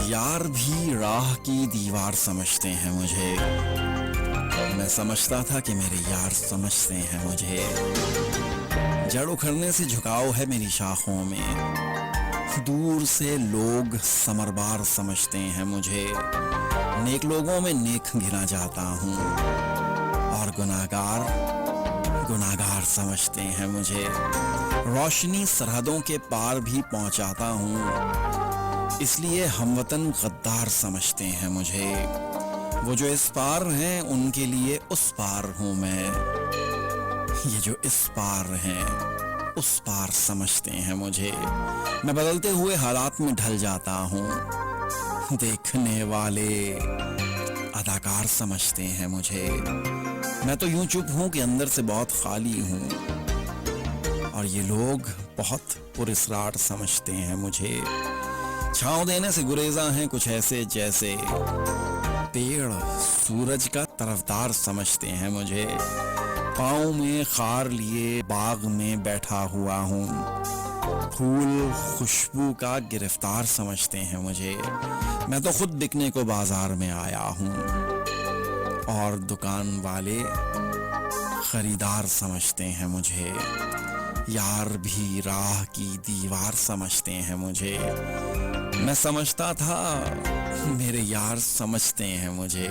یار بھی راہ کی دیوار سمجھتے ہیں مجھے، میں سمجھتا تھا کہ میرے یار سمجھتے ہیں مجھے، جڑ اکھڑنے سے جھکاؤ ہے میری شاخوں میں، دور سے لوگ ثمربار سمجھتے ہیں مجھے، نیک لوگوں میں نیک گنا جاتا ہوں اور گناہگار سمجھتے ہیں مجھے، روشنی سرحدوں کے پار بھی پہنچاتا ہوں، اس لیے ہم وطن غدار سمجھتے ہیں مجھے، وہ جو اس پار ہیں ان کے لیے اس پار ہوں میں، یہ جو اس پار ہیں اس پار سمجھتے ہیں مجھے، میں بدلتے ہوئے حالات میں ڈھل جاتا ہوں، دیکھنے والے اداکار سمجھتے ہیں مجھے، میں تو یوں چپ ہوں کہ اندر سے بہت خالی ہوں، اور یہ لوگ بہت پراسرار سمجھتے ہیں مجھے، چھاؤں دینے سے گریزاں ہیں کچھ ایسے جیسے پیڑ سورج کا طرفدار سمجھتے ہیں مجھے، پاؤں میں خار لیے باغ میں بیٹھا ہوا ہوں، پھول خوشبو کا گرفتار سمجھتے ہیں مجھے، میں تو خود بکنے کو بازار میں آیا ہوں، اور دکان والے خریدار سمجھتے ہیں مجھے، یار بھی راہ کی دیوار سمجھتے ہیں مجھے، میں سمجھتا تھا میرے یار سمجھتے ہیں مجھے۔